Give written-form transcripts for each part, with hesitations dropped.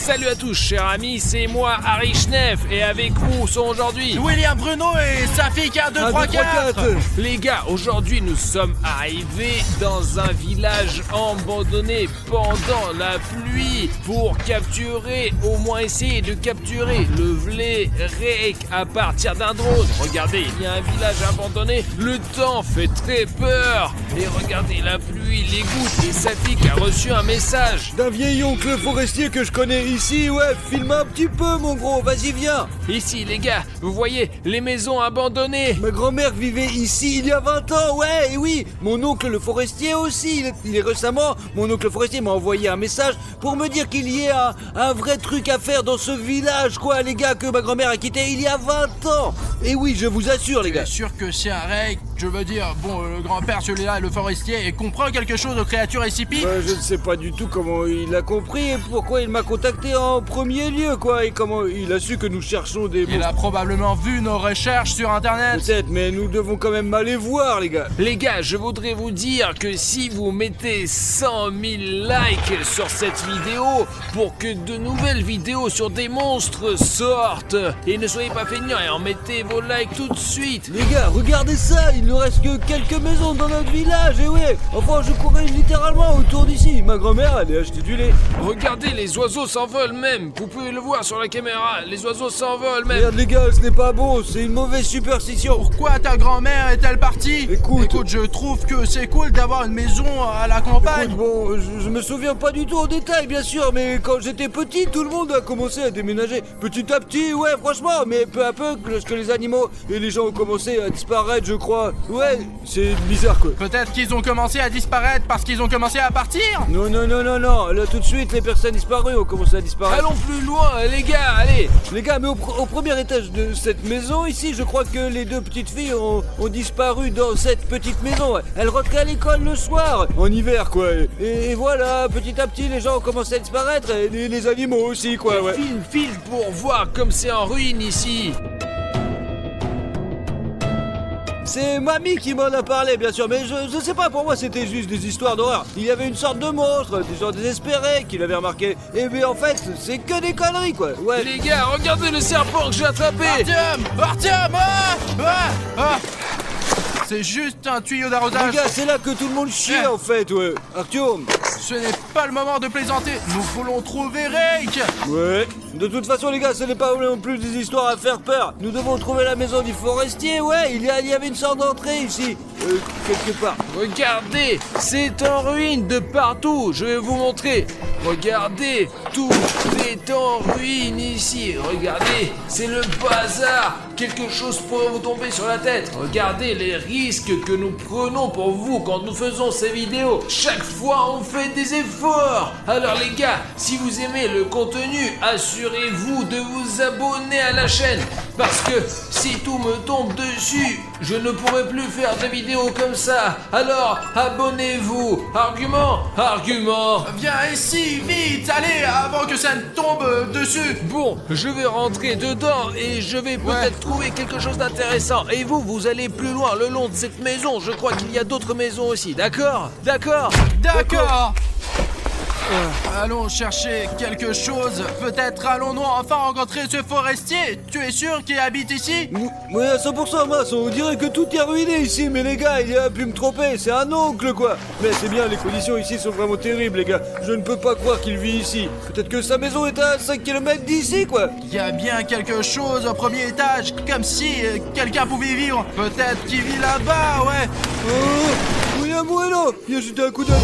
Salut à tous chers amis, c'est moi Harry Schneff et avec nous sont aujourd'hui William Bruno et sa fille K234. Les gars, aujourd'hui nous sommes arrivés dans un village abandonné pendant la pluie pour capturer, au moins essayer de capturer le vrai Rake à partir d'un drone. Regardez, il y a un village abandonné, le temps fait très peur. Et regardez la pluie, les gouttes et sa fille qui a reçu un message d'un vieil oncle forestier que je connais ici, ouais, filme un petit peu mon gros, vas-y viens. Ici les gars, vous voyez les maisons abandonnées. Ma grand-mère vivait ici il y a 20 ans, ouais, et oui, mon oncle le forestier aussi, il est récemment, mon oncle forestier m'a envoyé un message pour me dire qu'il y ait un vrai truc à faire dans ce village, quoi, les gars, que ma grand-mère a quitté il y a 20 ans. Et oui, je vous assure les gars. Je suis sûr que c'est un Rake, je veux dire, bon, le grand-père celui-là, le forestier, et comprend quelque chose aux créatures SCP. Je ne sais pas du tout comment il a compris et pourquoi il m'a contacté en premier lieu, quoi, et comment il a su que nous cherchons des Il a probablement vu nos recherches sur internet. Peut-être, mais nous devons quand même aller voir, les gars. Les gars, je voudrais vous dire que si vous mettez 100 000 likes sur cette vidéo pour que de nouvelles vidéos sur des monstres sortent, et ne soyez pas feignants et en mettez vos likes tout de suite. Les gars, regardez ça, il ne reste que quelques maisons dans notre village, et ouais, enfin je courais littéralement autour d'ici. Ma grand-mère allait acheter du lait. Regardez, les oiseaux s'envolent même, vous pouvez le voir sur la caméra, les oiseaux s'envolent même. Regarde les gars, ce n'est pas bon, c'est une mauvaise superstition. Pourquoi ta grand-mère est-elle partie? Écoute, je trouve que c'est cool d'avoir une maison à la campagne. Écoute, bon, je me souviens pas du tout en détail, bien sûr, mais quand j'étais petit, tout le monde a commencé à déménager. Petit à petit, ouais, franchement, mais peu à peu, lorsque les animaux et les gens ont commencé à disparaître, je crois. Ouais, c'est bizarre, quoi. Peut-être qu'ils ont commencé à disparaître parce qu'ils ont commencé à partir. Non, là tout de suite, les personnes disparues ont commencé à disparaître. Allons plus loin, les gars, allez. Les gars, mais au premier étage de cette maison ici, je crois que les deux petites filles ont disparu dans cette petite maison. Ouais. Elles rentraient à l'école le soir, en hiver quoi. Et voilà, petit à petit, les gens ont commencé à disparaître, et les animaux aussi quoi. Ouais. File pour voir comme c'est en ruine ici. C'est mamie qui m'en a parlé bien sûr, mais je sais pas, pour moi c'était juste des histoires d'horreur. Il y avait une sorte de monstre, des gens désespérés qui l'avaient remarqué. Et bien en fait, c'est que des conneries quoi. Ouais. Les gars, regardez le serpent que j'ai attrapé. Artyom, c'est juste un tuyau d'arrosage. Les gars, c'est là que tout le monde chie en fait, ouais. Artyom, ce n'est pas le moment de plaisanter. Nous voulons trouver Rake. Ouais. De toute façon les gars, ce n'est pas non plus des histoires à faire peur. Nous devons trouver la maison du forestier, ouais. Il y avait une sorte d'entrée ici, quelque part. Regardez, c'est en ruine de partout. Je vais vous montrer. Regardez, tout est en ruine ici. Regardez, c'est le bazar. Quelque chose pourrait vous tomber sur la tête. Regardez les risques que nous prenons pour vous quand nous faisons ces vidéos. Chaque fois, on fait des efforts. Alors les gars, si vous aimez le contenu, assurez-vous de vous abonner à la chaîne. Parce que si tout me tombe dessus, je ne pourrai plus faire de vidéos comme ça. Alors, abonnez-vous. Argument. Viens ici, vite, allez, avant que ça ne tombe dessus. Bon, je vais rentrer dedans et je vais peut-être trouver quelque chose d'intéressant. Et vous allez plus loin le long de cette maison. Je crois qu'il y a d'autres maisons aussi, d'accord. Allons chercher quelque chose. Peut-être allons-nous enfin rencontrer ce forestier. Tu es sûr qu'il habite ici? Oui, à 100%, mince, on dirait que tout est ruiné ici, mais les gars, il a pu me tromper, c'est un oncle quoi. Mais c'est bien, les conditions ici sont vraiment terribles les gars. Je ne peux pas croire qu'il vit ici. Peut-être que sa maison est à 5 km d'ici quoi. Il y a bien quelque chose au premier étage, comme si quelqu'un pouvait vivre. Peut-être qu'il vit là-bas, ouais. Oh, William Bueno, viens jeter un coup d'œil.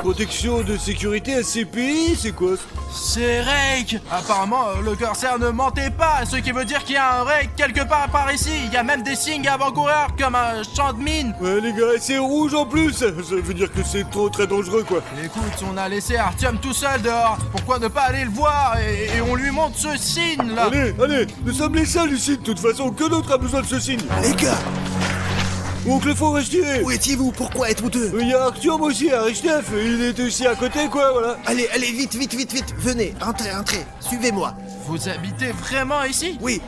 Protection de sécurité SCPI, c'est quoi ça? C'est Rake. Apparemment, le corsaire ne mentait pas, ce qui veut dire qu'il y a un Rake quelque part par ici. Il y a même des signes avant-coureurs comme un champ de mine. Ouais les gars, c'est rouge en plus. Ça veut dire que c'est très dangereux quoi. Écoute, on a laissé Artyom tout seul dehors. Pourquoi ne pas aller le voir et on lui montre ce signe là? Allez, nous sommes les seuls ici de toute façon. Que d'autre a besoin de ce signe? Les gars, Oncle forestier. où étiez-vous? Pourquoi êtes-vous deux? Il y a Artyom aussi, Harry Schneff. Il est aussi à côté quoi, voilà. Allez, vite, venez, entrez, suivez-moi. Vous habitez vraiment ici? Oui.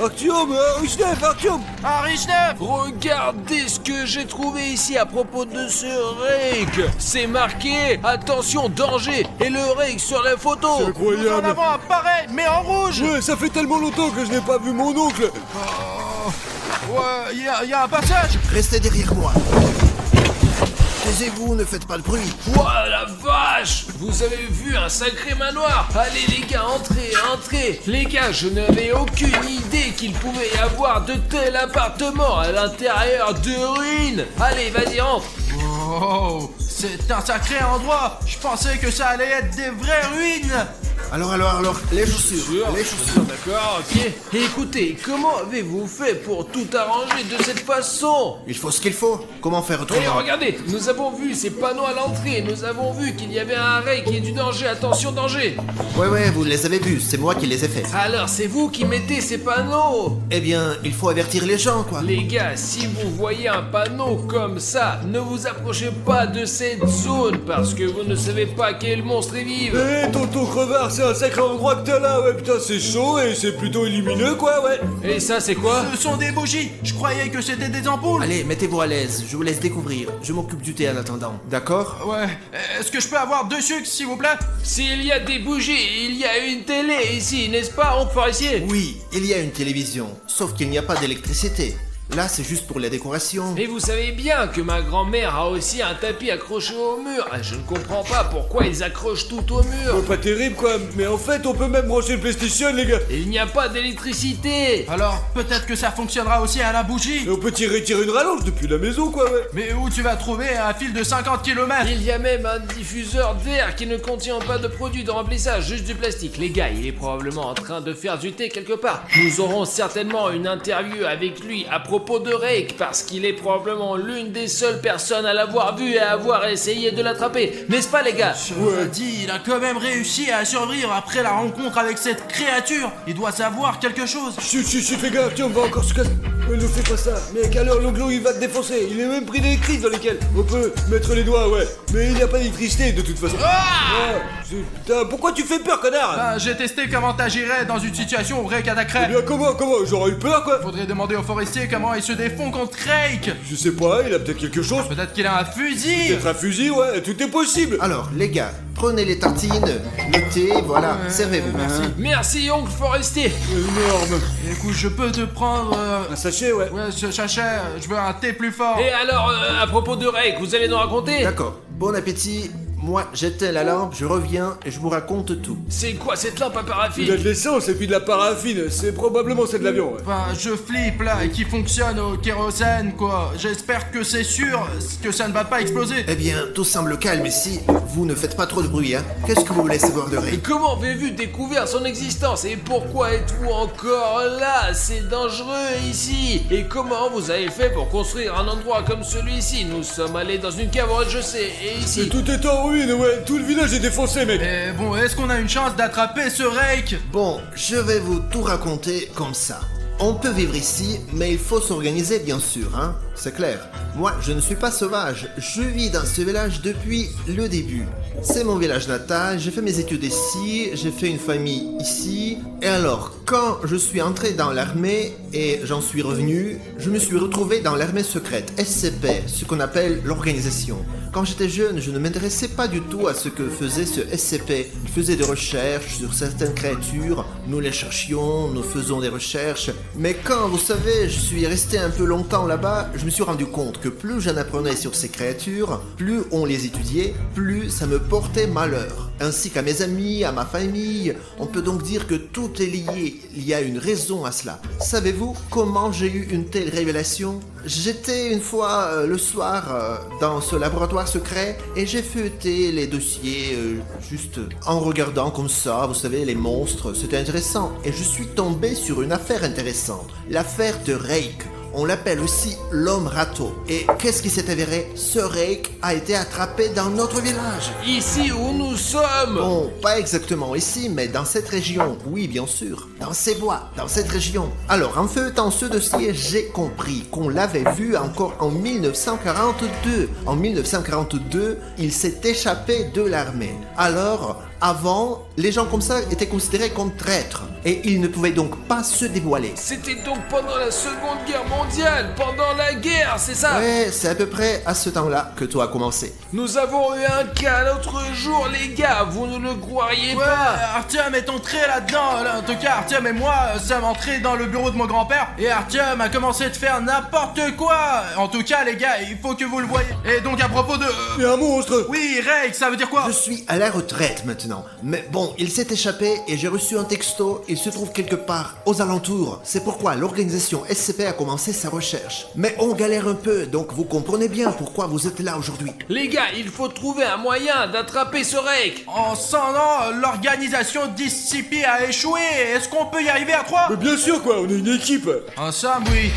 Artyom, Richnev, Artyom. Ah, Richnev! Regardez ce que j'ai trouvé ici à propos de ce rake. C'est marqué attention danger et le rake sur la photo. C'est Nous en incroyable. avons un pareil, mais en rouge! Ouais, ça fait tellement longtemps que je n'ai pas vu mon oncle. Ouais, y a un passage! Restez derrière moi. Taisez-vous, ne faites pas de bruit. Ouah la vache! Vous avez vu un sacré manoir? Allez les gars, entrez! Les gars, je n'avais aucune idée qu'il pouvait y avoir de tels appartements à l'intérieur de ruines! Allez, vas-y, entre! Oh, c'est un sacré endroit! Je pensais que ça allait être des vraies ruines! Alors, les chaussures. Les chaussures. D'accord, ok. Et écoutez, comment avez-vous fait pour tout arranger de cette façon? Il faut ce qu'il faut. Comment faire Et autrement? regardez, nous avons vu ces panneaux à l'entrée, nous avons vu qu'il y avait un rake et du danger, attention danger! Ouais, vous les avez vus, c'est moi qui les ai faits. Alors c'est vous qui mettez ces panneaux! Eh bien, il faut avertir les gens, quoi. Les gars, si vous voyez un panneau comme ça, ne vous approchez pas de cette zone parce que vous ne savez pas quel monstre y vive. Eh, tonton crevard, c'est un sacré endroit que t'as là, ouais, putain, c'est chaud et c'est plutôt lumineux, quoi, ouais. Et ça, c'est quoi? Ce sont des bougies! Je croyais que c'était des ampoules! Allez, mettez-vous à l'aise, je vous laisse découvrir. Je m'occupe du thé en attendant. D'accord? Ouais, est-ce que je peux avoir 2 sucres, s'il vous plaît? S'il y a des bougies, il y a une télé ici, n'est-ce pas, oncle forestier? Oui, il y a une télévision, sauf qu'il n'y a pas d'électricité. Là, c'est juste pour la décoration. Et vous savez bien que ma grand-mère a aussi un tapis accroché au mur. Ah, je ne comprends pas pourquoi ils accrochent tout au mur. Pas terrible, quoi, mais en fait, on peut même brancher le PlayStation, les gars. Il n'y a pas d'électricité. Alors, peut-être que ça fonctionnera aussi à la bougie! Et on peut tirer une rallonge depuis la maison, quoi, ouais. Mais où tu vas trouver un fil de 50 km? Il y a même un diffuseur d'air qui ne contient pas de produit de remplissage, juste du plastique. Les gars, il est probablement en train de faire du thé quelque part. Nous aurons certainement une interview avec lui à propos de Rake, parce qu'il est probablement l'une des seules personnes à l'avoir vu et à avoir essayé de l'attraper. N'est-ce pas, les gars? Ouais. Dit, il a quand même réussi à survivre après la rencontre avec cette créature. Il doit savoir quelque chose. Chut, fais gaffe, tiens, on va encore se casser. Mais ne fais pas ça. Mec, alors l'onglo il va te défoncer. Il est même pris des crises dans lesquelles on peut mettre les doigts, ouais. Mais il n'y a pas d'électricité de toute façon. Putain, pourquoi tu fais peur, connard? Ah, j'ai testé comment t'agirais dans une situation où Rake Eh attaquerait. bien, comment? J'aurais eu peur, quoi. Faudrait demander au forestier comment il se défend contre Rake. Je sais pas, il a peut-être quelque chose. Peut-être qu'il a un fusil. Peut-être un fusil, ouais, tout est possible. Alors, les gars, prenez les tartines, le thé, voilà, servez-vous. Merci, oncle forestier. Énorme. Écoute, je peux te prendre... Un sachet, ouais. Ouais, ce sachet, je veux un thé plus fort. Et alors, à propos de Rake, vous allez nous raconter? D'accord, bon appétit. Moi, j'éteins la lampe, je reviens et je vous raconte tout. C'est quoi cette lampe à Il a paraffine? de l'essence et puis de la paraffine. C'est probablement celle de l'avion, ouais. Enfin, je flippe là, et qui fonctionne au kérosène, quoi. J'espère que c'est sûr, que ça ne va pas exploser. Eh bien, tout semble calme ici. Vous ne faites pas trop de bruit, hein. Qu'est-ce que vous voulez savoir de Et Rake? comment avez-vous découvert son existence? Et pourquoi êtes-vous encore là? C'est dangereux ici. Et comment vous avez fait pour construire un endroit comme celui-ci? Nous sommes allés dans une cave au rez-de-chaussée. Et Et ici... tout est en ruine, ouais. Tout le village est défoncé, mec. Et bon, est-ce qu'on a une chance d'attraper ce Rake? Bon, je vais vous tout raconter comme ça. On peut vivre ici, mais il faut s'organiser bien sûr, hein. C'est clair. Moi, je ne suis pas sauvage. Je vis dans ce village depuis le début. C'est mon village natal, j'ai fait mes études ici, j'ai fait une famille ici. Et alors, quand je suis entré dans l'armée et j'en suis revenu, je me suis retrouvé dans l'armée secrète, SCP, ce qu'on appelle l'organisation. Quand j'étais jeune, je ne m'intéressais pas du tout à ce que faisait ce SCP. Il faisait des recherches sur certaines créatures, nous les cherchions, nous faisons des recherches. Mais quand, vous savez, je suis resté un peu longtemps là-bas, je me suis rendu compte que plus j'en apprenais sur ces créatures, plus on les étudiait, plus ça me portait malheur. Ainsi qu'à mes amis, à ma famille, on peut donc dire que tout est lié, il y a une raison à cela. Savez-vous comment j'ai eu une telle révélation? J'étais une fois le soir dans ce laboratoire secret et j'ai feuilleté les dossiers juste en regardant comme ça, vous savez, les monstres, c'était intéressant. Et je suis tombé sur une affaire intéressante, l'affaire de Rake. On l'appelle aussi l'homme râteau. Et qu'est-ce qui s'est avéré? Ce Rake a été attrapé dans notre village. Ici où nous sommes. Bon, pas exactement ici, mais dans cette région, oui bien sûr. Dans ces bois, dans cette région. Alors, en feuilletant ce dossier, j'ai compris qu'on l'avait vu encore en 1942. En 1942, il s'est échappé de l'armée. Alors, Avant, les gens comme ça étaient considérés comme traîtres. Et ils ne pouvaient donc pas se dévoiler. C'était donc pendant la Seconde Guerre mondiale, pendant la guerre, c'est ça? Ouais, c'est à peu près à ce temps-là que tout a commencé. Nous avons eu un cas l'autre jour, les gars, vous ne le croiriez Ouais, pas. Artyom est entré là-dedans. Là, en tout cas, Artyom et moi sommes entrés dans le bureau de mon grand-père et Artyom a commencé de faire n'importe quoi. En tout cas, les gars, il faut que vous le voyez. Et donc, à propos de... Il y a un monstre. Oui, Rake, ça veut dire quoi? Je suis à la retraite maintenant. Mais bon, il s'est échappé et j'ai reçu un texto. Il se trouve quelque part aux alentours. C'est pourquoi l'organisation SCP a commencé sa recherche. Mais on galère un peu, donc vous comprenez bien pourquoi vous êtes là aujourd'hui. Les gars, il faut trouver un moyen d'attraper ce rec. En 100 ans, l'organisation d'SCP a échoué. Est-ce qu'on peut y arriver à 3? Mais bien sûr quoi, on est une équipe. En somme, oui.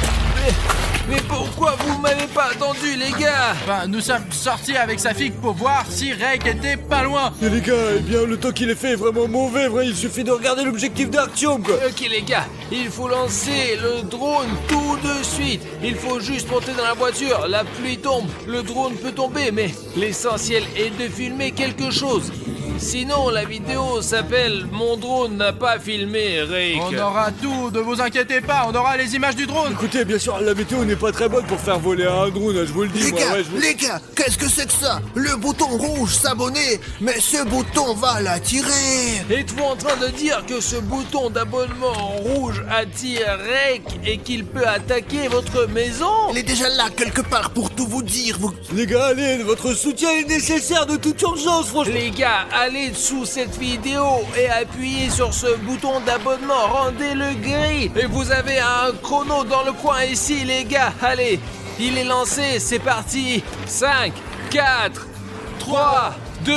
Mais pourquoi vous m'avez pas attendu, les gars? Ben, nous sommes sortis avec Safik pour voir si Rake était pas loin. Mais les gars, eh bien le temps qu'il est fait est vraiment mauvais, vrai. Il suffit de regarder l'objectif d'Artyom quoi. Ok les gars, il faut lancer le drone tout de suite. Il faut juste monter dans la voiture, la pluie tombe, le drone peut tomber, mais l'essentiel est de filmer quelque chose. Sinon la vidéo s'appelle « Mon drone n'a pas filmé, Rick ». On aura tout, ne vous inquiétez pas, on aura les images du drone. Écoutez, bien sûr, la météo n'est pas très bonne pour faire voler un drone, je vous le dis. Les moi, gars, ouais, je vous- les gars, qu'est-ce que c'est que ça? Le bouton rouge s'abonner, mais ce bouton va l'attirer. Êtes-vous en train de dire que ce bouton d'abonnement rouge attire Rek et qu'il peut attaquer votre maison? Il est déjà là quelque part pour tout vous dire. Vous... Les gars, allez, votre soutien est nécessaire de toute urgence, franchement. Les gars, allez dessous cette vidéo et appuyez sur ce bouton d'abonnement, rendez-le gris. Et vous avez un chrono dans le coin ici, les gars. Allez, il est lancé, c'est parti. 5, 4, 3, 2,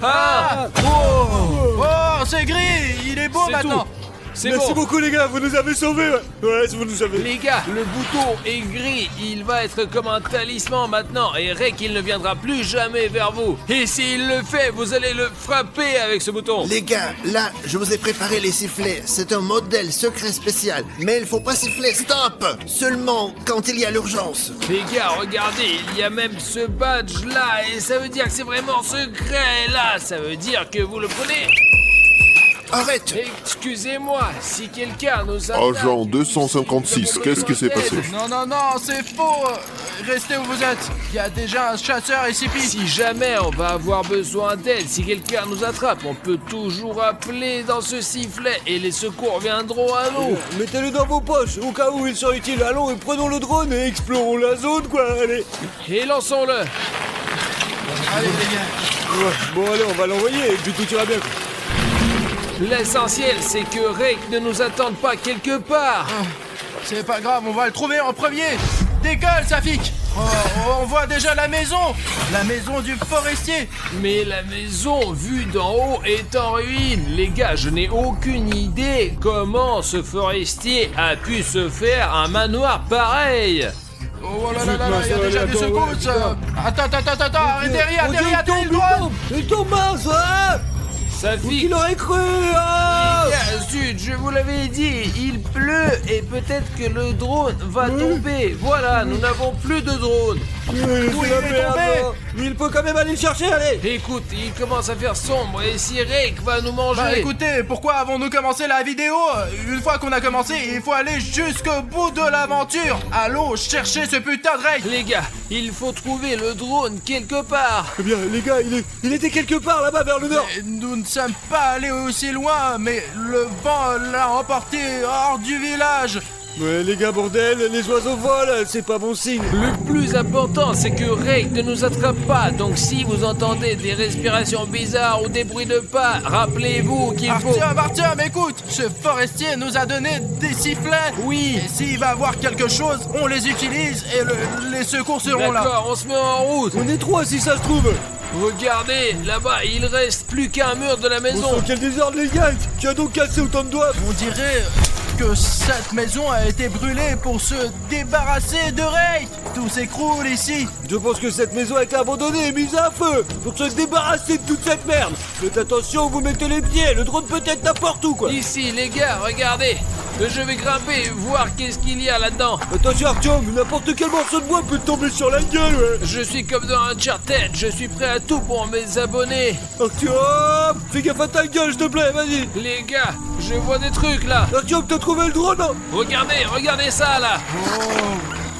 1. Oh, c'est gris, il est beau C'est maintenant. tout. C'est Merci bon. beaucoup les gars, vous nous avez sauvés. Ouais, vous nous avez. Les gars, le bouton est gris, il va être comme un talisman maintenant et Rek il ne viendra plus jamais vers vous. Et s'il le fait, vous allez le frapper avec ce bouton. Les gars, là, je vous ai préparé les sifflets. C'est un modèle secret spécial. Mais il faut pas siffler, stop! Seulement quand il y a l'urgence. Les gars, regardez, il y a même ce badge là et ça veut dire que c'est vraiment secret là. Ça veut dire que vous le prenez. Arrête! Excusez-moi, si quelqu'un nous attaque... Agent 256, qu'est-ce qui s'est passé? Non, non, non, c'est faux. Restez où vous êtes. Il y a déjà un chasseur SCP. Si jamais on va avoir besoin d'aide, si quelqu'un nous attrape, on peut toujours appeler dans ce sifflet et les secours viendront à nous. Mettez-le dans vos poches, au cas où il sera utile. Allons et prenons le drone et explorons la zone, quoi. Allez. Et lançons-le. Allez, les gars. Ouais, bon, allez, on va l'envoyer et puis tout ira bien. L'essentiel, c'est que Rek ne nous attende pas quelque part. C'est pas grave, on va le trouver en premier. Décolle, Safik. Oh, on voit déjà la maison du forestier. Mais la maison, vue d'en haut, est en ruine. Les gars, je n'ai aucune idée comment ce forestier a pu se faire un manoir pareil. Oh là là là là, il y a déjà des Attends, secousses. ouais, Attends, arrêtez, Oh, le drone. Il tombe mince, hein. Ça Qui fait... l'aurait cru, hein. Zut, je vous l'avais dit, il pleut et peut-être que le drone va tomber. Voilà, nous n'avons plus de drone. Oui, il est tombé. Il peut quand même aller le chercher, allez. Écoute, il commence à faire sombre et si Rek va nous manger... Bah écoutez, pourquoi avons-nous commencé la vidéo? Une fois qu'on a commencé, il faut aller jusqu'au bout de l'aventure. Allons chercher ce putain de Rake. Les gars, il faut trouver le drone quelque part. Eh bien, les gars, il était quelque part là-bas vers le nord. Nous ne sommes pas allés aussi loin, mais le vent l'a emporté hors du village. Ouais, les gars, bordel, les oiseaux volent, c'est pas bon signe. Le plus important, c'est que Rek ne nous attrape pas. Donc si vous entendez des respirations bizarres ou des bruits de pas, rappelez-vous qu'il faut... Artyom, écoute, ce forestier nous a donné des sifflets. Oui. Et s'il va voir quelque chose, on les utilise et les secours seront là. D'accord, on se met en route. On est trois si ça se trouve. Regardez, là-bas, il reste plus qu'un mur de la On maison. sent quel désordre, les gars. Qui a donc cassé autant de doigts? On dirait que cette maison a été brûlée pour se débarrasser de Rake. Tout s'écroule ici. Je pense que cette maison a été abandonnée et mise à feu pour se débarrasser de toute cette merde. Faites attention où vous mettez les pieds, le drone peut être n'importe où, quoi. Ici, les gars, regardez. Je vais grimper, voir qu'est-ce qu'il y a là-dedans. Attention Artyom, n'importe quel morceau de bois peut te tomber sur la gueule, ouais. Je suis comme dans Uncharted, je suis prêt à tout pour mes abonnés. Artyom, fais gaffe à ta gueule, s'il te plaît, vas-y. Les gars, je vois des trucs là. Artyom, t'as trouvé le drone, non? Regardez ça là.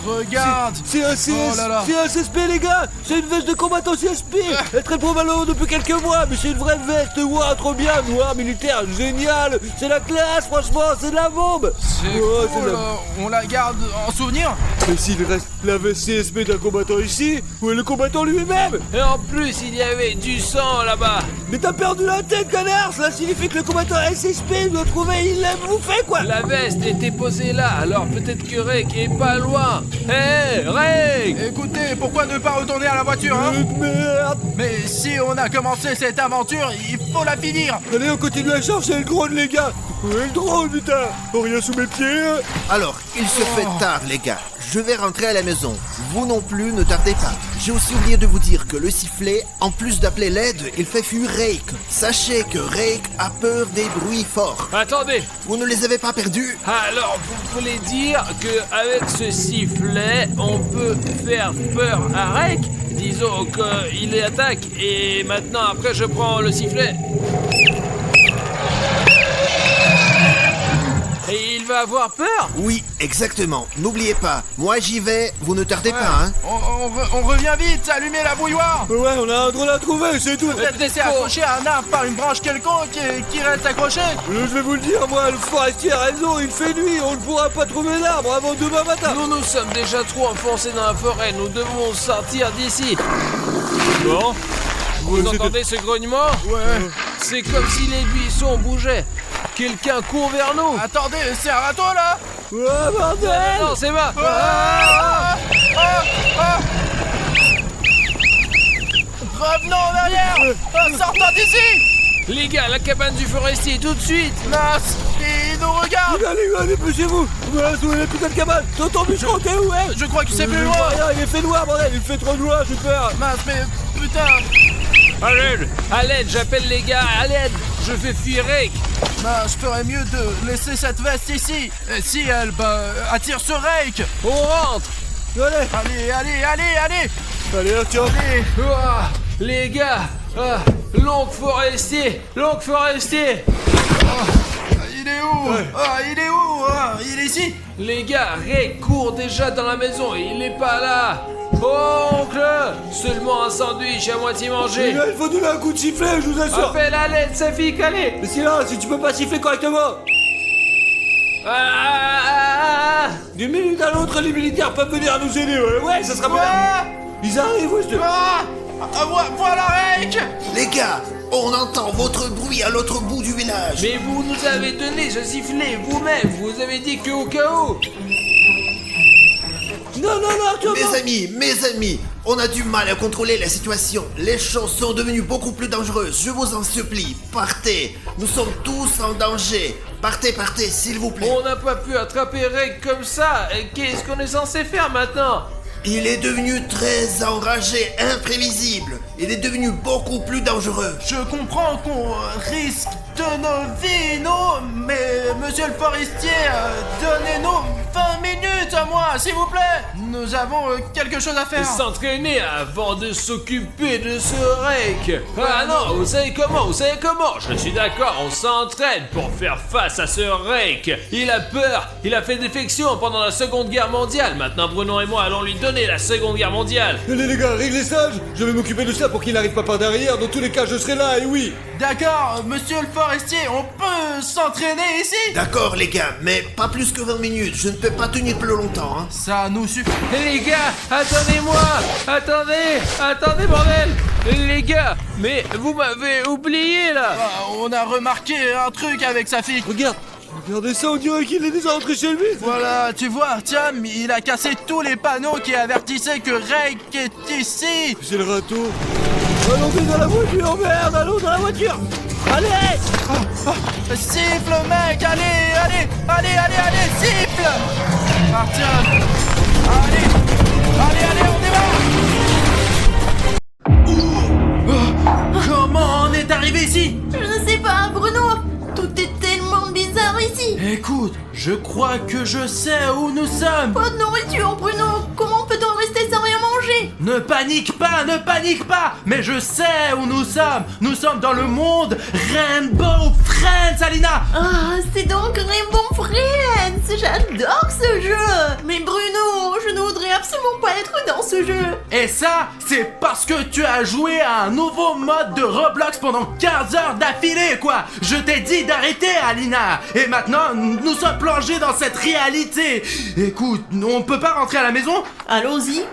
Regarde. C'est un Oh là là. C'est un CSP, les gars. C'est une veste de combattant CSP. Elle est très probablement depuis quelques mois, mais c'est une vraie veste. Waouh, trop bien, noir, militaire, génial. C'est la classe, franchement, c'est de la bombe. C'est Oh, cool, on la garde en souvenir. Mais s'il reste la veste CSP d'un combattant ici, où est le combattant lui-même? Et en plus, il y avait du sang là-bas. Mais t'as perdu la tête, connard. Cela signifie que le combattant SSP doit trouver, il l'a bouffé, quoi. La veste était posée là, alors peut-être que Rake est pas loin. Hé, Rake! Écoutez, pourquoi ne pas retourner à la voiture, hein? Merde. Mais si on a commencé cette aventure, il faut la finir. Allez, on continue à chercher le drone, les gars. Où est le drone, putain? Oh, rien sous mes pieds. Alors, il se fait tard, les gars. Je vais rentrer à la maison. Vous non plus, ne tardez pas. J'ai aussi oublié de vous dire que le sifflet, en plus d'appeler l'aide, il fait fuir Rake. Sachez que Rake a peur des bruits forts. Attendez, Vous ne les avez pas perdus? alors vous voulez dire qu'avec ce sifflet, on peut faire peur à Rake? Disons qu'il attaque et maintenant après je prends le sifflet. Et il va avoir peur? Oui, exactement. N'oubliez pas, moi j'y vais, vous ne tardez pas, hein. On revient vite, allumez la bouilloire. Ouais, on a un drone à trouver, c'est tout. Peut-être laisser accrocher à un arbre par une branche quelconque qui reste accrochée. Je vais vous le dire, moi, le forestier a raison, il fait nuit, on ne pourra pas trouver l'arbre avant demain matin. Nous sommes déjà trop enfoncés dans la forêt, nous devons sortir d'ici. Bon, vous entendez ce grognement? Ouais. C'est comme si les buissons bougeaient. Quelqu'un court vers nous. Attendez, c'est un râteau là. Ouais, bordel. Non, c'est moi. Revenons en arrière. Sortons d'ici. Les gars, la cabane du forestier, tout de suite. Mince, il nous regarde. Allez, dépêchez-vous. Voilà, où est la putain de cabane? Tonton bûcheron, t'es où, hein? Je crois que c'est plus Je loin. vois rien, il fait noir, bordel, il fait trop noir, j'ai peur. Mince, mais putain. À l'aide, j'appelle les gars, à l'aide. Je fais fuir Rake. Je ferais mieux de laisser cette veste ici. Et si elle attire ce Rake. On rentre. Allez, Allez. tiens. Allez. Ouah, les gars, l'oncle forestier. Il est où? Il est ici. Les gars, Rake court déjà dans la maison et il n'est pas là. Oncle, seulement un sandwich à moitié mangé. Il faut donner un coup de sifflet, je vous assure. Appelle à l'aide, Safik, allez. Mais silence, si tu peux pas siffler correctement. D'une minute à l'autre, les militaires peuvent venir nous aider, ouais, ça sera bien. Ils arrivent, ouais, Voilà Rake. Les gars, on entend votre bruit à l'autre bout du village. Mais vous nous avez donné ce sifflet vous-même, vous avez dit que au cas où. Non, Arthur, Mes amis, on a du mal à contrôler la situation. Les choses sont devenues beaucoup plus dangereuses. Je vous en supplie, partez. Nous sommes tous en danger. Partez, s'il vous plaît. On n'a pas pu attraper Rake comme ça. Et qu'est-ce qu'on est censé faire maintenant? Il est devenu très enragé, imprévisible. Il est devenu beaucoup plus dangereux. Je comprends qu'on risque de nos vies, non? Mais monsieur le forestier, donnez-nous 20 minutes à moi, s'il vous plaît. Nous avons quelque chose à faire. S'entraîner avant de s'occuper de ce Rake. Ah non, vous savez comment? Je suis d'accord, on s'entraîne pour faire face à ce Rake. Il a peur, il a fait défection pendant la Seconde Guerre mondiale. Maintenant Bruno et moi allons lui donner la Seconde Guerre mondiale. Allez les gars, réglez ça. Je vais m'occuper de ça pour qu'il n'arrive pas par derrière. Dans tous les cas, je serai là, et oui. D'accord, monsieur le forestier, on peut s'entraîner ici? D'accord les gars, mais pas plus que 20 minutes. Je ne peux pas tenir plus longtemps, hein. Ça nous suffit. Les gars, attendez-moi. Attendez bordel. Les gars, mais vous m'avez oublié là. On a remarqué un truc avec sa fille. Regardez ça, on dirait qu'il est déjà rentré chez lui. Voilà, tu vois, tiens, il a cassé tous les panneaux qui avertissaient que Rake est ici. C'est le râteau. Allons dans la voiture, merde, allons dans la voiture. Allez. Siffle, mec, allez, siffle. Tiens. Allez, on démarre. Comment on est arrivé ici? Je sais pas, Bruno. Tout est tellement bizarre ici. Écoute, je crois que je sais où nous sommes. Pas de nourriture, Bruno. Comment peut-on rester sans rien manger? Ne panique pas, mais je sais où nous sommes. Nous sommes dans le monde Rainbow Friends, Alina. Ah, c'est donc Rainbow Friends. J'adore ce jeu. Mais Bruno, je ne voudrais absolument pas être dans ce jeu. Et ça, c'est parce que tu as joué à un nouveau mode de Roblox pendant 15 heures d'affilée, quoi. Je t'ai dit d'arrêter, Alina. Et maintenant, nous sommes plongés dans cette réalité. Écoute, on peut pas rentrer à la maison? Allons-y.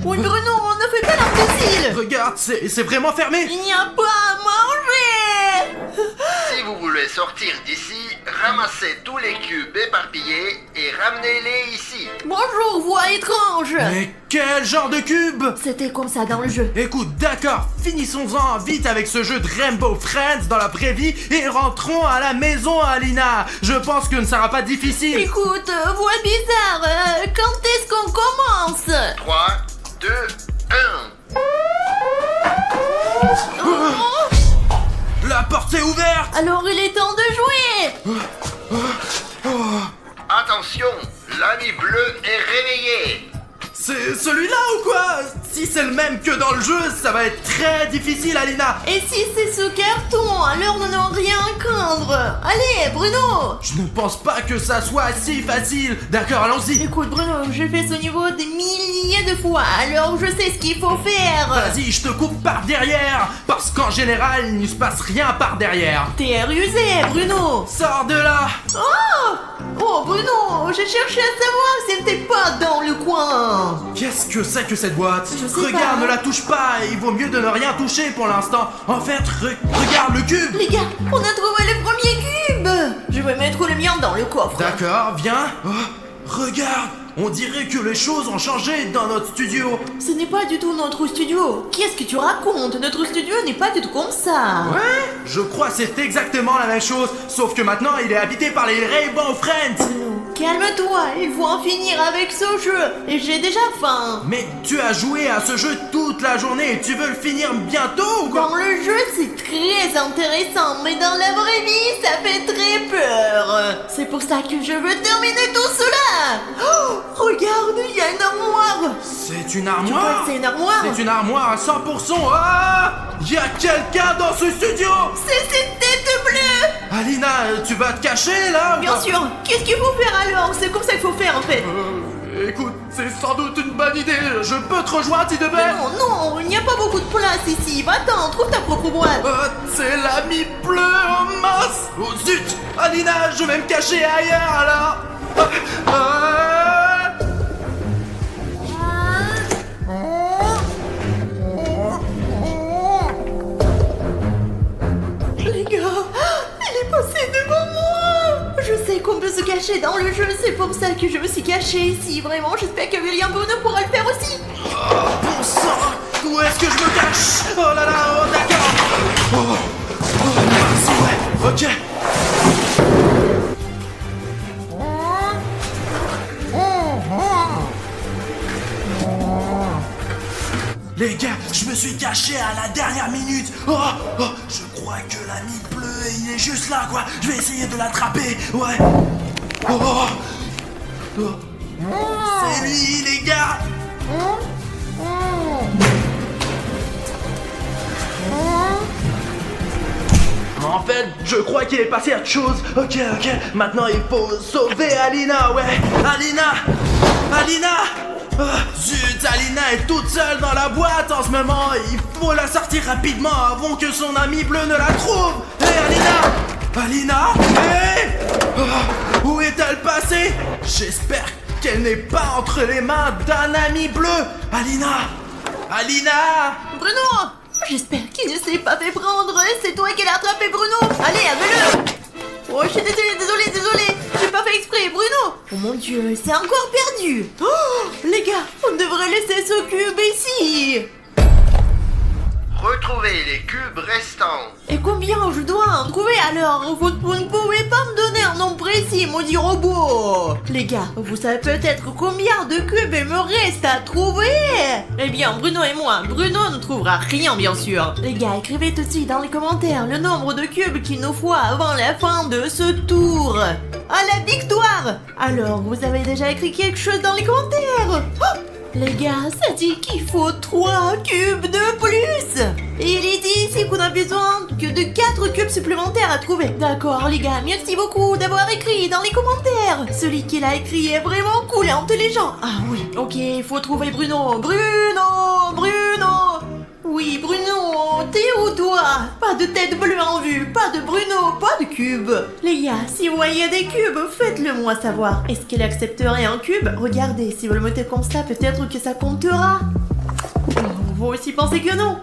Oui, Bruno, ne fais pas l'imbécile. Regarde, c'est vraiment fermé. Il n'y a pas à manger. Si vous voulez sortir d'ici, ramassez tous les cubes éparpillés et ramenez-les ici. Bonjour, voix étrange. Mais quel genre de cube? C'était comme ça dans le jeu. Écoute, d'accord, finissons-en vite avec ce jeu de Rainbow Friends dans la vraie vie et rentrons à la maison, Alina. Je pense que ne sera pas difficile. Écoute, voix bizarre, quand est-ce qu'on commence? 3, 2, 1. La porte est ouverte. Alors il est temps de jouer. Attention, l'ami bleu est réveillé. C'est celui-là ou quoi? Si c'est le même que dans le jeu, ça va être très difficile, Alina. Et si c'est ce carton, alors nous n'avons rien à craindre. Allez, Bruno. Je ne pense pas que ça soit si facile. D'accord, allons-y. Écoute, Bruno, j'ai fait ce niveau des milliers de fois, alors je sais ce qu'il faut faire. Vas-y, je te coupe par derrière. Parce qu'en général, il ne se passe rien par derrière. T'es rusé, Bruno. Sors de là. Oh, Bruno, j'ai cherché à savoir si elle n'était pas dans le coin. Qu'est-ce que c'est que cette boîte? Je sais Regarde, pas. ne la touche pas. Il vaut mieux de ne rien toucher pour l'instant. En fait, regarde le cube. Les gars, on a trouvé le premier cube. Je vais mettre le mien dans le coffre. D'accord, viens. Oh, regarde, on dirait que les choses ont changé dans notre studio. Ce n'est pas du tout notre studio. Qu'est-ce que tu racontes? Notre studio n'est pas du tout comme ça. Ouais, je crois que c'est exactement la même chose, sauf que maintenant il est habité par les Rainbow Friends. Calme-toi, il faut en finir avec ce jeu. Et j'ai déjà faim. Mais tu as joué à ce jeu toute la journée et tu veux le finir bientôt ou quoi? Dans le jeu, c'est très intéressant, mais dans la vraie vie, ça fait très peur. C'est pour ça que je veux terminer tout cela. Oh, regarde, il y a une armoire. C'est une Tu crois armoire? que c'est une armoire? C'est une armoire à 100%. Ah! Il y a quelqu'un dans ce studio! C'est cette tête bleue. Alina, tu vas te cacher là? ou Bien quoi? sûr. Qu'est-ce qu'il faut faire alors? C'est comme ça qu'il faut faire en fait. Écoute, c'est sans doute une bonne idée. Je peux te rejoindre s'il te plaît? Non, il n'y a pas beaucoup de place ici. Va-t'en, trouve ta propre boîte. C'est l'ami bleu en masse! Oh zut! Alina, je vais me cacher ailleurs alors! Les gars, il est passé devant moi. Je sais qu'on peut se cacher dans le jeu, c'est pour ça que je me suis cachée ici. Vraiment, j'espère que William Bruno pourra le faire aussi. Bon sang! Où est-ce que je me cache? Oh là là, oh d'accord! Merci, ouais, ok! Les gars, je me suis caché à la dernière minute! Je crois que l'ami bleu, il est juste là, quoi! Je vais essayer de l'attraper, ouais! C'est lui, les gars! En fait, je crois qu'il est passé à autre chose. Ok, maintenant il faut sauver Alina, ouais. Alina Zut, Alina est toute seule dans la boîte en ce moment. Il faut la sortir rapidement avant que son ami bleu ne la trouve. Hé, Alina Où est-elle passée? J'espère qu'elle n'est pas entre les mains d'un ami bleu. Alina Bruno, j'espère qu'il ne s'est pas fait prendre. C'est toi qui l'as attrapé, Bruno. Allez, avais-le. Oh, je suis désolé. J'ai pas fait exprès, Bruno. Oh mon Dieu, c'est encore perdu. Oh, les gars, on devrait laisser ce cube ici. retrouver les cubes restants. Et combien je dois en trouver alors? Vous ne pouvez pas me donner un nom précis, maudit robot. Les gars, vous savez peut-être combien de cubes il me reste à trouver? Eh bien, Bruno et moi, Bruno ne trouvera rien bien sûr. Les gars, écrivez tout de suite dans les commentaires le nombre de cubes qu'il nous faut avant la fin de ce tour. À la victoire! Alors, vous avez déjà écrit quelque chose dans les commentaires? Oh, les gars, ça dit qu'il faut 3 cubes de plus! Et il est dit ici qu'on a besoin que de 4 cubes supplémentaires à trouver. D'accord, les gars, merci beaucoup d'avoir écrit dans les commentaires. Celui qui l'a écrit est vraiment cool et intelligent. Ah oui, ok, il faut trouver Bruno. Oui, Bruno, t'es où toi? Pas de tête bleue en vue, pas de Bruno, pas de cube. Les gars, si vous voyez des cubes, faites-le moi savoir. Est-ce qu'il accepterait un cube? Regardez, si vous le mettez comme ça, peut-être que ça comptera. Vous aussi pensez que non?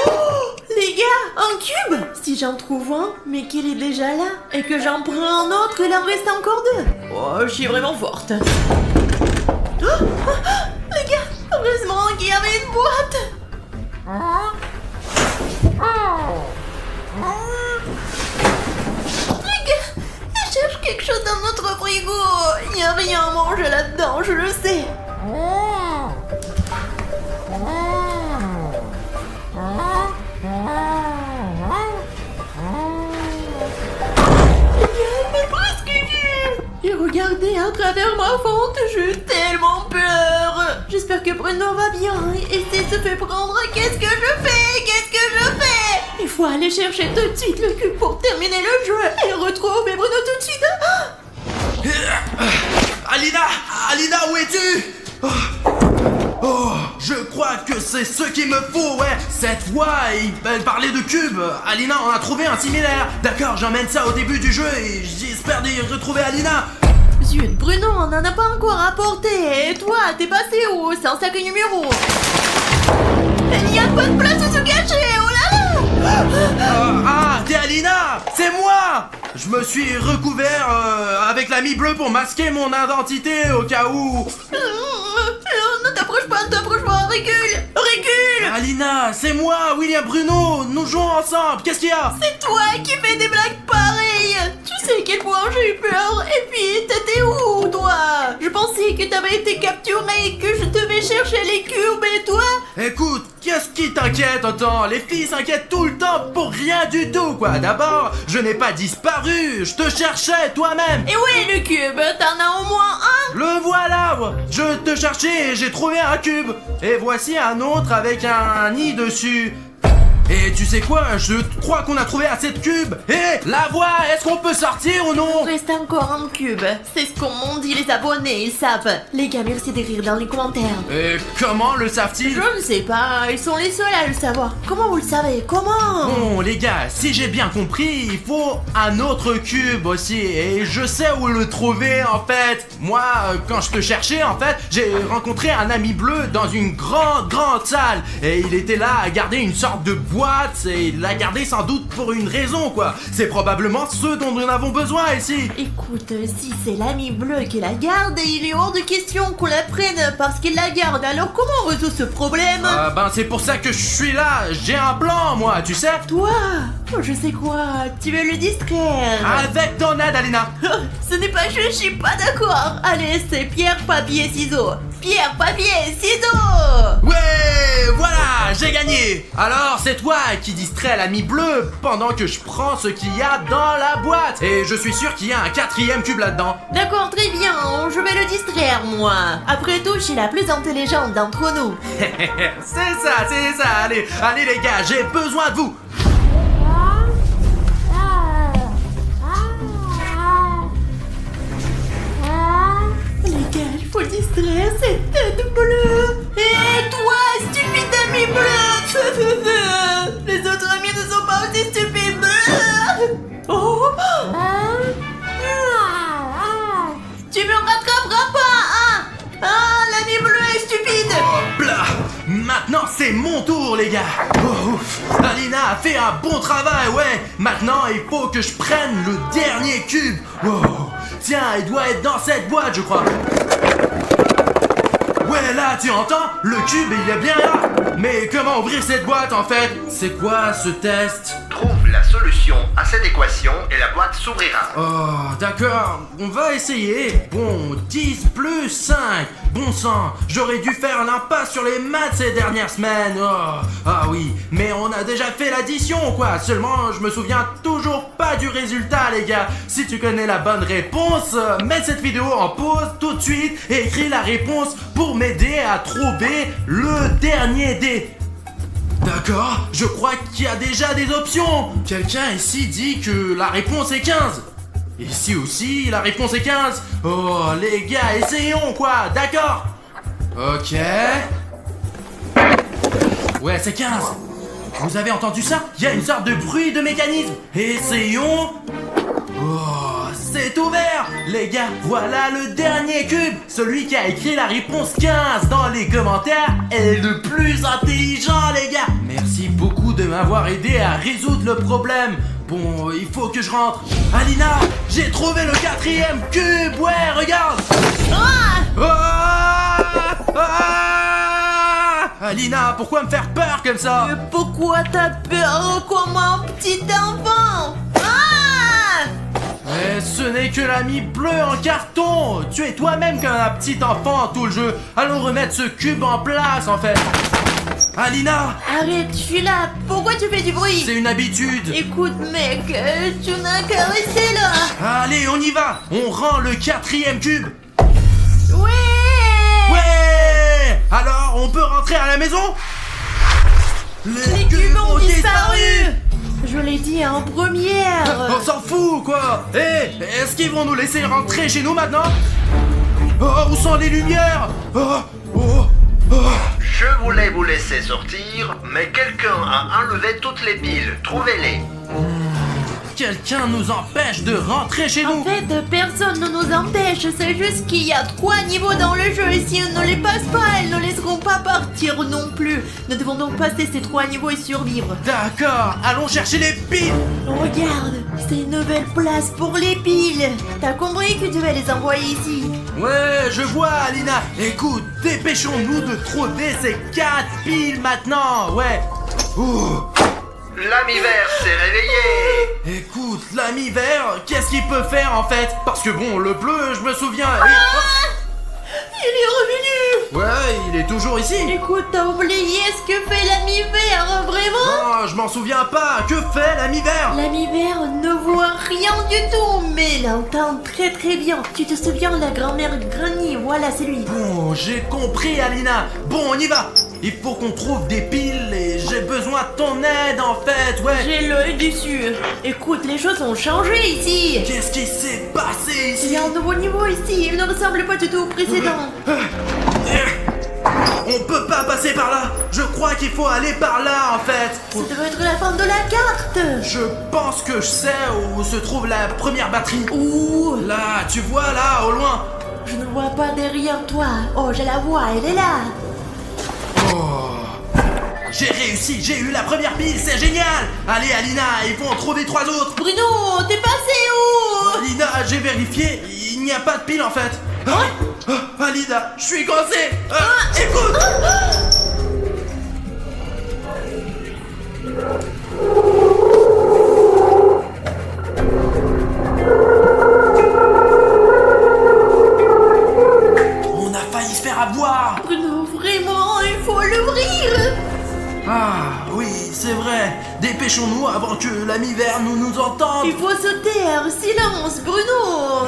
Oh, les gars, un cube! Si j'en trouve un, mais qu'il est déjà là, et que j'en prends un autre, il en reste encore 2. Oh, je suis vraiment forte. Oh, les gars, heureusement qu'il y avait une boîte. Les gars, je cherche quelque chose dans notre frigo. Il n'y a rien à manger là-dedans, je le sais. Et regardez à travers ma fente, j'ai tellement peur. J'espère que Bruno va bien. Et s'il se fait prendre, qu'est-ce que je fais? Il faut aller chercher tout de suite le cube pour terminer le jeu et retrouver Bruno tout de suite. Alina, où es-tu? Oh, je crois que c'est ce qu'il me faut, ouais. Cette voix, elle parlait de cubes. Alina en a trouvé un similaire. D'accord, j'emmène ça au début du jeu et j'espère d'y retrouver Alina. Zut, Bruno, on n'en a pas encore apporté. Et toi, t'es passé où? C'est un sac numéro. Il n'y a pas de place où se cacher, oh là là. T'es Alina, c'est moi. Je me suis recouvert avec la mie bleue pour masquer mon identité au cas où. Ne t'approche pas, recule. Alina, c'est moi, William Bruno, nous jouons ensemble, qu'est-ce qu'il y a? C'est toi qui fais des blagues pareilles. Tu sais quel point j'ai eu peur. Et puis, t'étais où, toi? Je pensais que t'avais été capturé et que je devais chercher les cubes et toi? Écoute, qu'est-ce qui t'inquiète autant? Les filles s'inquiètent tout le temps pour rien du tout, quoi. D'abord, je n'ai pas disparu, je te cherchais toi-même. Et où est le cube? T'en as au moins un? Le voilà, je te cherchais et j'ai trouvé un cube. Et voici un autre avec un nid dessus. Et tu sais quoi, je crois qu'on a trouvé assez de cubes. Et la voix, est-ce qu'on peut sortir ou non? Il reste encore un cube. C'est ce qu'ont m'ont dit les abonnés, ils savent. Les gars, merci d'écrire dans les commentaires. Et comment le savent-ils? Je ne sais pas, ils sont les seuls à le savoir. Comment vous le savez? Comment? Bon les gars, si j'ai bien compris, il faut un autre cube aussi. Et je sais où le trouver en fait. Moi, quand je te cherchais en fait, j'ai rencontré un ami bleu dans une grande salle. Et il était là à garder une sorte de boîte. Et il l'a gardé sans doute pour une raison quoi. C'est probablement ce dont nous avons besoin ici. Écoute, si c'est l'ami bleu qui la garde, il est hors de question qu'on la prenne parce qu'il la garde. Alors comment on résout ce problème? C'est pour ça que je suis là. J'ai un plan moi, tu sais. Toi? Je sais quoi, tu veux le distraire. Avec ton aide Alina. Ce n'est pas je suis pas d'accord. Allez, c'est pierre, papier, ciseaux. Pierre, papier, ciseaux. Ouais, voilà, j'ai gagné. Alors c'est toi qui distrait l'ami bleu pendant que je prends ce qu'il y a dans la boîte. Et je suis sûr qu'il y a un 4e cube là-dedans. D'accord, très bien, je vais le distraire moi. Après tout, je suis la plus intelligente d'entre nous. C'est ça, allez les gars, j'ai besoin de vous. Les gars, il faut distraire cette tête bleue. Et toi, stupide ami bleu. Les autres amis ne sont pas aussi stupides. Oh. Tu me rattraperas pas, hein? L'ami bleu est stupide. Hop là. Maintenant c'est mon tour les gars. Alina a fait un bon travail, ouais. Maintenant il faut que je prenne le dernier cube. Tiens, il doit être dans cette boîte je crois. Ouais là, tu entends? Le cube il est bien là. Mais comment ouvrir cette boîte en fait? C'est quoi ce test? Trouve la solution à cette équation et la boîte s'ouvrira. Oh, d'accord, on va essayer. Bon, 10 plus 5. Bon sang, j'aurais dû faire l'impasse sur les maths ces dernières semaines. Oh, ah oui, mais on a déjà fait l'addition quoi. Seulement, je me souviens toujours pas du résultat les gars. Si tu connais la bonne réponse, mets cette vidéo en pause tout de suite et écris la réponse pour m'aider à trouver le dernier dé. D'accord, je crois qu'il y a déjà des options. Quelqu'un ici dit que la réponse est 15. Ici aussi, la réponse est 15. Oh, les gars, essayons quoi, d'accord? Ok. Ouais, c'est 15. Vous avez entendu ça? Il y a une sorte de bruit de mécanisme. Essayons. Oh, c'est ouvert. Les gars, voilà le dernier cube. Celui qui a écrit la réponse 15 dans les commentaires est le plus intelligent, les gars. Merci beaucoup de m'avoir aidé à résoudre le problème. Bon, il faut que je rentre. Alina, j'ai trouvé le 4e cube. Ouais, regarde. Alina, pourquoi me faire peur comme ça? Mais pourquoi t'as peur comme un petit enfant? Mais ce n'est que l'ami bleu en carton. Tu es toi-même comme un petit enfant en tout le jeu. Allons remettre ce cube en place en fait. Alina, Arrête, je suis là. Pourquoi tu fais du bruit? c'est une habitude. Écoute mec, tu n'as qu'à rester là. Allez, on y va. On rend le 4e cube. Ouais. Ouais. Alors, on peut rentrer à la maison? Les cubes ont disparu. Je l'ai dit en première. On s'en fout quoi. Est-ce qu'ils vont nous laisser rentrer chez nous maintenant? Oh, où sont les lumières? Je voulais vous laisser sortir, mais quelqu'un a enlevé toutes les piles. Trouvez-les. Quelqu'un nous empêche de rentrer chez En nous. fait, personne ne nous empêche, c'est juste qu'il y a 3 niveaux dans le jeu et si on ne les passe pas, elles ne laisseront pas partir non plus. Nous devons donc passer ces 3 niveaux et survivre. D'accord, allons chercher les piles. Regarde, c'est une nouvelle place pour les piles. T'as compris que tu vas les envoyer ici? Ouais, je vois, Alina. Écoute, dépêchons-nous de trouver ces 4 piles maintenant. Ouais. Ouh. L'ami vert s'est réveillé. Écoute, l'ami vert, qu'est-ce qu'il peut faire en fait? Parce que bon, le bleu, je me souviens. Il est revenu. Ouais, il est toujours ici. Écoute, t'as oublié ce que fait l'ami vert, vraiment? Non, je m'en souviens pas. Que fait l'ami vert? L'ami vert ne voit rien du tout, mais il entend très très bien. Tu te souviens de la grand-mère Granny? Voilà, c'est lui. Bon, j'ai compris, Alina. Bon, on y va. Il faut qu'on trouve des piles et j'ai besoin de ton aide en fait, ouais. J'ai l'œil dessus. Écoute, les choses ont changé ici. Qu'est-ce qui s'est passé Il ici? y a un nouveau niveau ici. Il ne ressemble pas du tout au précédent. On peut pas passer par là. Je crois qu'il faut aller par là en fait. Ça devrait être la fin de la carte. Je pense que je sais où se trouve la première batterie. Ouh, Là, tu vois là, au loin. je ne vois pas derrière toi. Oh, je la vois, elle est là. J'ai réussi, j'ai eu la première pile, c'est génial. Allez Alina, il faut en trouver 3 autres. Bruno, t'es passé où? Alina, j'ai vérifié, il n'y a pas de pile en fait. Alina, je suis coincé. Écoute. On a failli se faire avoir. Bruno, vraiment, il faut l'ouvrir. Ah oui, c'est vrai. Dépêchons-nous avant que l'ami vert nous entende. Il faut se taire. Silence, Bruno.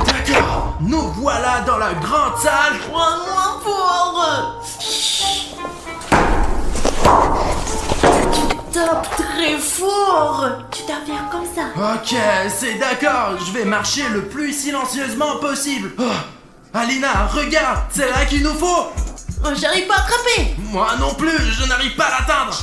D'accord. Nous voilà dans la grande salle. Moins fort. Tu tapes très fort. Tu dois faire comme ça. Ok, c'est d'accord. Je vais marcher le plus silencieusement possible. Oh, Alina, regarde, c'est là qu'il nous faut. Oh, j'arrive pas à attraper. Moi non plus, je n'arrive pas à l'atteindre.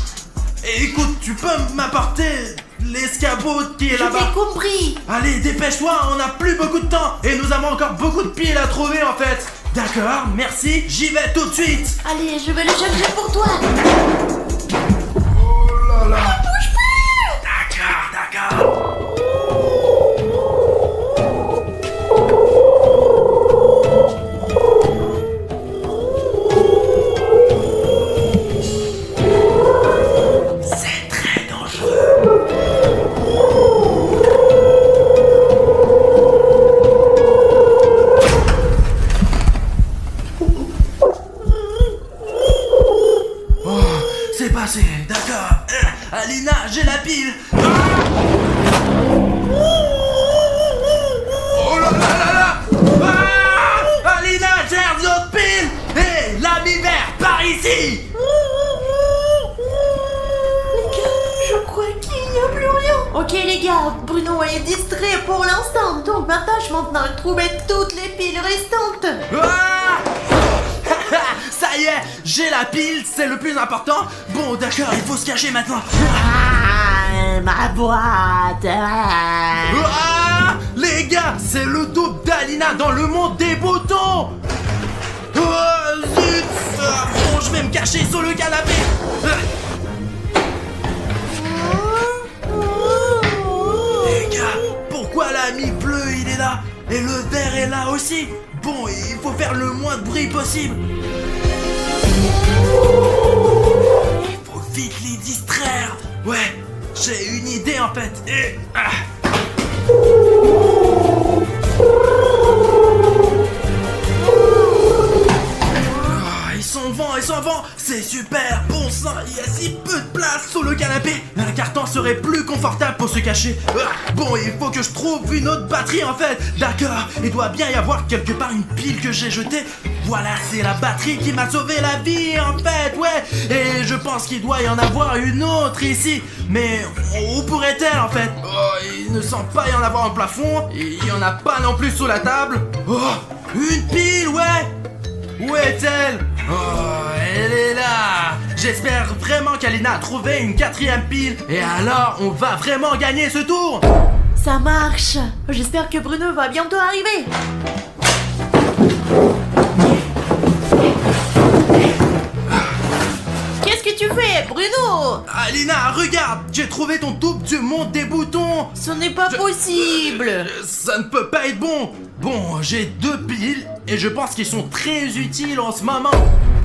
Et écoute, tu peux m'apporter l'escabeau qui est Je là-bas? t'ai compris. Allez, dépêche-toi, on n'a plus beaucoup de temps. Et nous avons encore beaucoup de piles à trouver en fait. D'accord, merci, j'y vais tout de suite. Allez, je vais le chercher pour toi. Oh là là. Bouge plus. D'accord. Alina, j'ai la pile. Ah oh là là là là. Ah Alina, j'ai notre pile. Hé, l'ami vert, par ici. Je crois qu'il n'y a plus rien. Ok les gars, Bruno est distrait pour l'instant, donc ma tâche maintenant est de trouver toutes les piles restantes. Ah ça y est, j'ai la pile, c'est le plus important. Bon d'accord, il faut se cacher maintenant. Ma boîte. Ah les gars, c'est le double d'Alina dans le monde des boutons. Oh zut. Bon, je vais me cacher sur le canapé. Les gars, pourquoi l'ami bleu il est là et le vert est là aussi? Bon, il faut faire le moins de bruit possible. Il faut vite les distraire. Ouais, j'ai une idée en fait. Et... ils s'en vont, c'est super. Bon sang, il y a si peu de place sur le canapé. Un carton serait plus confortable pour se cacher. Bon, il faut que je trouve une autre batterie en fait. D'accord, il doit bien y avoir quelque part une pile que j'ai jetée. Voilà, c'est la batterie qui m'a sauvé la vie en fait, ouais. Et je pense qu'il doit y en avoir une autre ici. Mais où pourrait-elle en fait? Oh, il ne semble pas y en avoir en plafond. Il y en a pas non plus sous la table. Oh, une pile, ouais. Où est-elle? Oh, elle est là. J'espère vraiment qu'Alina a trouvé une 4e pile. Et alors, on va vraiment gagner ce tour. Ça marche. J'espère que Bruno va bientôt arriver. Qu'est-ce que tu fais, Bruno? Alina, regarde, j'ai trouvé ton double du monde des boutons. Ce n'est pas possible. Ça ne peut pas être bon. Bon, j'ai 2 piles et je pense qu'ils sont très utiles en ce moment.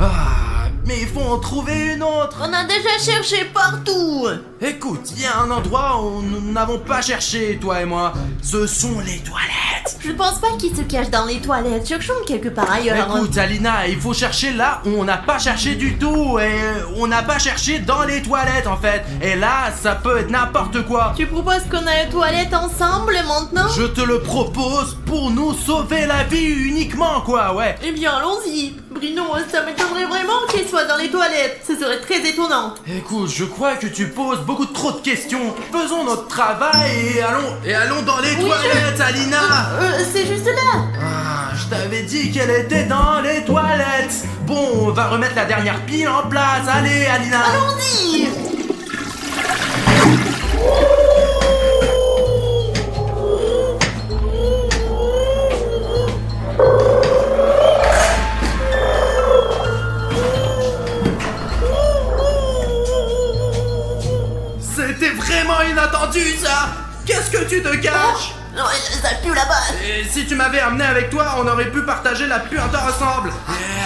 Ah, mais il faut en trouver une autre. On a déjà cherché partout. Écoute, il y a un endroit où nous n'avons pas cherché, toi et moi. Ce sont les toilettes. Je pense pas qu'il se cache dans les toilettes. Cherchons quelque part ailleurs. Écoute, Alina, il faut chercher là où on n'a pas cherché du tout. Et on n'a pas cherché dans les toilettes en fait. Et là, ça peut être n'importe quoi. Tu proposes qu'on aille aux toilettes ensemble maintenant? Je te le propose pour nous sauver la vie uniquement, quoi, ouais. Eh bien, allons-y. Bruno, ça m'étonnerait vraiment qu'il soit dans les toilettes. Ce serait très étonnant. Écoute, je crois que tu poses beaucoup trop de questions. Faisons notre travail et allons dans les toilettes, Alina. C'est juste là. Ah, je t'avais dit qu'elle était dans les toilettes. Bon, on va remettre la dernière pile en place. Allez, Alina. Allons-y. C'était vraiment inattendu, ça. Qu'est-ce que tu te caches? Non, ça pue là-bas. Et si tu m'avais amené avec toi, on aurait pu partager la puanteur ensemble.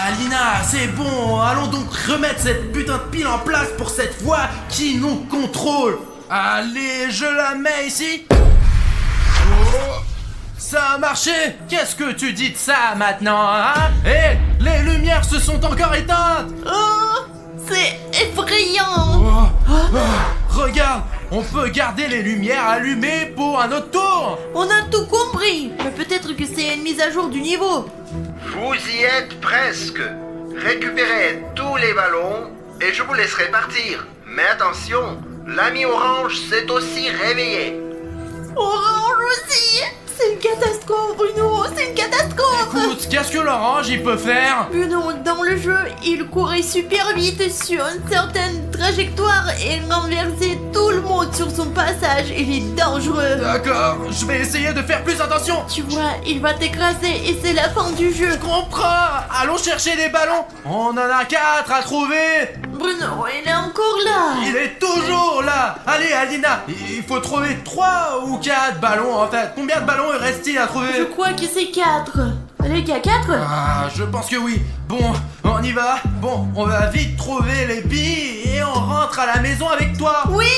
Alina, c'est bon, allons donc remettre cette putain de pile en place pour cette fois qui nous contrôle. Allez, je la mets ici. Oh, ça a marché. Qu'est-ce que tu dis de ça maintenant, hein? Hé, les lumières se sont encore éteintes. Oh, c'est effrayant. Regarde, on peut garder les lumières allumées pour un autre tour. On a tout compris. Mais peut-être que c'est une mise à jour du niveau. Vous y êtes presque. Récupérez tous les ballons et je vous laisserai partir. Mais attention, l'ami orange s'est aussi réveillé. Orange aussi. C'est une catastrophe, Bruno. C'est une catastrophe. Écoute, qu'est-ce que l'orange il peut faire? Bruno, dans le jeu, il courait super vite sur une certaine trajectoire et renversait tout le monde sur son passage. Il est dangereux. D'accord, je vais essayer de faire plus attention. Tu vois, il va t'écraser et c'est la fin du jeu. Je comprends. Allons chercher les ballons. On en a 4 à trouver. Bruno, il est encore là. Il est toujours là. Allez, Alina, il faut trouver 3 ou 4 ballons en fait. Combien de ballons reste-t-il à trouver? Je crois que c'est 4. Les gars, 4? Ah, je pense que oui. Bon, On y va. Bon, on va vite trouver les billes et on rentre à la maison avec toi. Oui!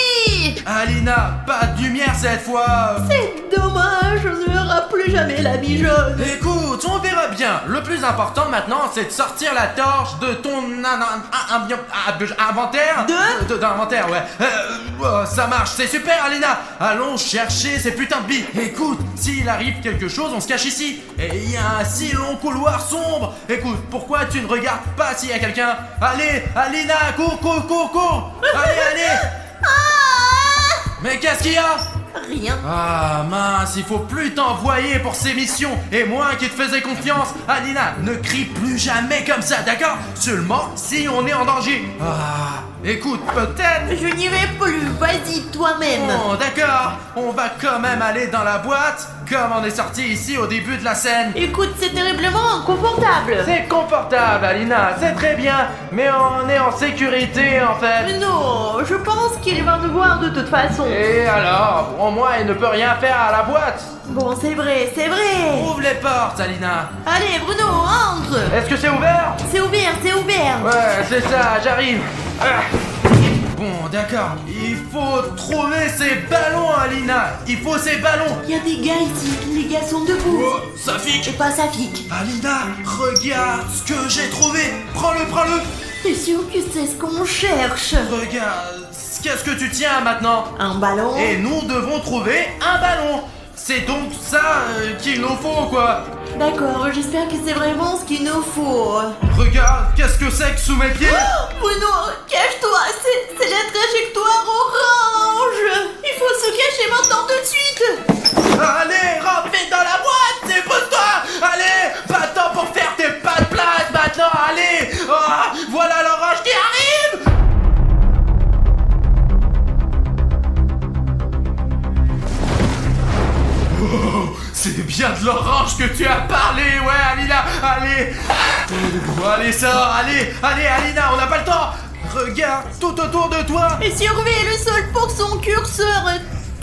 Alina, pas de lumière cette fois. C'est dommage, on ne verra plus jamais la bille jaune. Écoute, on verra bien. Le plus important maintenant, c'est de sortir la torche de ton inventaire. D'inventaire, ouais. Ça marche, c'est super, Alina. Allons chercher ces putains de billes. Écoute, s'il arrive quelque chose, on se cache ici. Et il y a un si long couloir sombre. Écoute, pourquoi tu ne regardes pas s'il y a quelqu'un? Allez, Alina, cours. Allez. Mais qu'est-ce qu'il y a? Rien. Ah mince, il faut plus t'envoyer pour ces missions. Et moi qui te faisais confiance, Alina, ne crie plus jamais comme ça, d'accord? Seulement si on est en danger. Ah, écoute, peut-être. Je n'y vais plus, vas-y toi-même. Bon, d'accord, on va quand même aller dans la boîte, comme on est sorti ici au début de la scène. Écoute, c'est terriblement inconfortable. C'est confortable, Alina, c'est très bien, mais on est en sécurité en fait. Non, je pense qu'il va nous voir de toute façon. Et alors, au moins il ne peut rien faire à la boîte. Bon, c'est vrai. Ouvre les portes, Alina. Allez, Bruno, entre. Est-ce que c'est ouvert? C'est ouvert. Ouais, c'est ça, j'arrive. Bon, d'accord. Il faut trouver ces ballons, Alina. Il faut ces ballons. Il y a des gars ici, les gars sont debout. Oh, Safik. Et pas Safik. Alina, regarde ce que j'ai trouvé. Prends-le. T'es sûr que c'est ce qu'on cherche? Regarde, qu'est-ce que tu tiens maintenant? Un ballon? Et nous devons trouver un ballon. C'est donc ça qu'il nous faut, quoi. D'accord, j'espère que c'est vraiment ce qu'il nous faut. Regarde, qu'est-ce que c'est que sous mes pieds? Bruno, cache-toi, c'est la trajectoire orange. Il faut se cacher maintenant tout de suite. Allez, rentre vite dans la boîte, dépose-toi. Allez, pas de temps pour faire tes pas de place maintenant, allez. Oh, voilà l'orange qui arrive. Oh, c'est bien de l'orange que tu as parlé, ouais, Alina, allez. Allez, ça, allez, Alina, on n'a pas le temps. Regarde tout autour de toi. Et surveille le sol pour son curseur.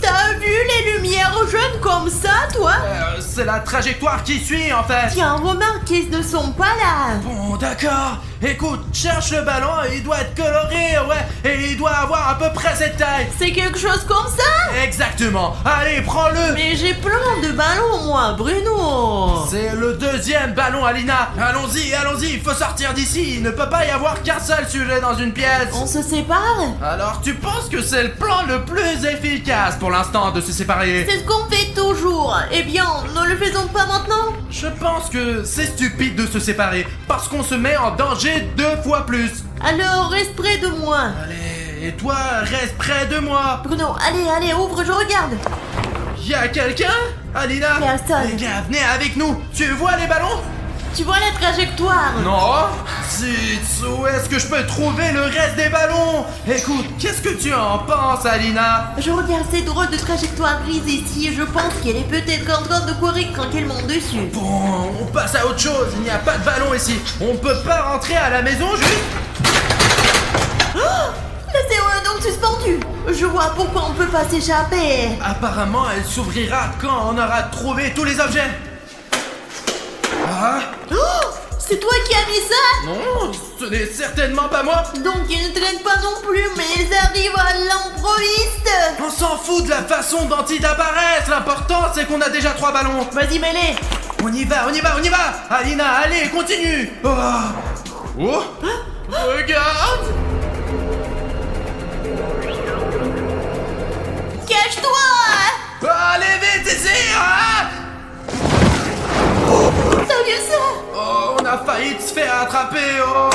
T'as vu les lumières jaunes comme ça, toi? C'est la trajectoire qui suit, en fait. Tiens, remarque qu'ils ne sont pas là. Bon, d'accord. Écoute, cherche le ballon, il doit être coloré, ouais, et il doit avoir à peu près cette taille. C'est quelque chose comme ça? Exactement. Allez, prends-le. Mais j'ai plein de ballons, moi, Bruno. C'est le deuxième ballon, Alina. Allons-y, il faut sortir d'ici. Il ne peut pas y avoir qu'un seul sujet dans une pièce. On se sépare? Alors, tu penses que c'est le plan le plus efficace pour l'instant de se séparer? C'est ce qu'on fait toujours. Eh bien, ne le faisons pas maintenant? Je pense que c'est stupide de se séparer parce qu'on se met en danger 2 fois plus. Alors, reste près de moi. Allez, et toi, reste près de moi. Bruno, allez, ouvre, je regarde. Y'a quelqu'un? Alina? Personne. Les gars, venez avec nous. Tu vois les ballons? Tu vois la trajectoire? Non. Zut, où est-ce que je peux trouver le reste des ballons? Écoute, qu'est-ce que tu en penses, Alina? Je regarde cette drôle de trajectoire grise ici et je pense qu'elle est peut-être en train de courir tranquillement dessus. Bon, on passe à autre chose. Il n'y a pas de ballon ici. On peut pas rentrer à la maison juste? La serrure est donc suspendue. Je vois pourquoi on peut pas s'échapper. Apparemment, elle s'ouvrira quand on aura trouvé tous les objets. Ah? C'est toi qui as mis ça? Non, ce n'est certainement pas moi. Donc ils ne traînent pas non plus, mais ils arrivent à l'improviste. On s'en fout de la façon dont ils apparaissent. L'important, c'est qu'on a déjà 3 ballons. Vas-y, mets-les. On y va. Alina, allez, continue. Oh. Regarde. Cache-toi. Allez, vite ici, hein. T'as vu ça? Oh, on a failli se faire attraper, oh.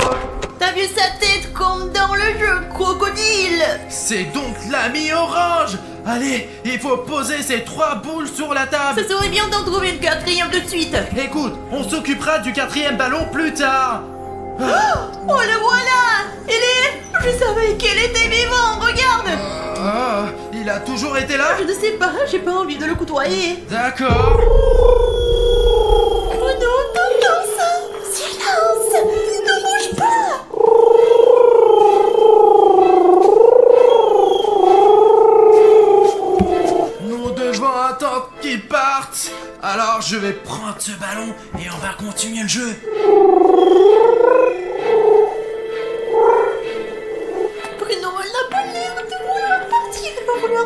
T'as vu sa tête comme dans le jeu Crocodile? C'est donc l'ami orange. Allez, il faut poser ces 3 boules sur la table. Ça serait bien d'en trouver une 4e de suite. Écoute, on s'occupera du 4e ballon plus tard. Oh, le voilà. Il est... Je savais qu'il était vivant, regarde. Ah, il a toujours été là? Je ne sais pas, j'ai pas envie de le côtoyer. D'accord. Bruno, t'entends ça? Silence. Ne bouge pas. Nous devons attendre qu'ils partent. Alors je vais prendre ce ballon et on va continuer le jeu.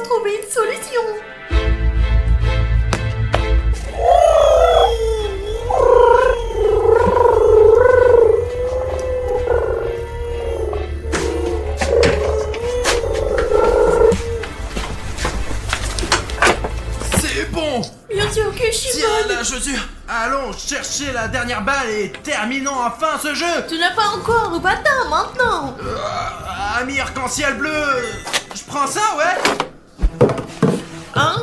faut trouver une solution. C'est bon. Bien sûr que je suis Tiens bonne. la chaussure. Allons chercher la dernière balle et terminons enfin ce jeu. Tu n'as pas encore, bâtard, maintenant. Ami arc-en-ciel bleu. Je prends ça, ouais. 1,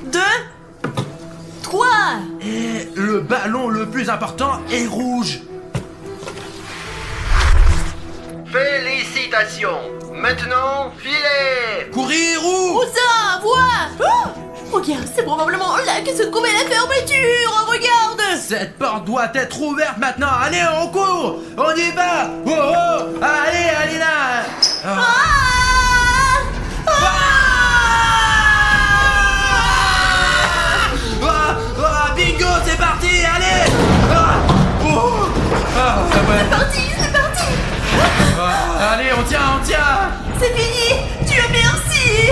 2, 3. Et le ballon le plus important est rouge. Félicitations. Maintenant, filez. Courir où? Où ça? Vois. Oh, regarde, c'est probablement là que se trouvait la fermeture. Regarde. Cette porte doit être ouverte maintenant. Allez, on court. On y va. Oh oh. Allez, Alina. Ah! Bingo, c'est parti. Allez. Ouais. C'est parti. Allez, on tient. C'est fini. Dieu merci.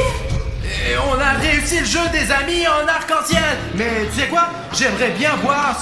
Et on a réussi le jeu des amis en arc-en-ciel. Mais tu sais quoi? J'aimerais bien voir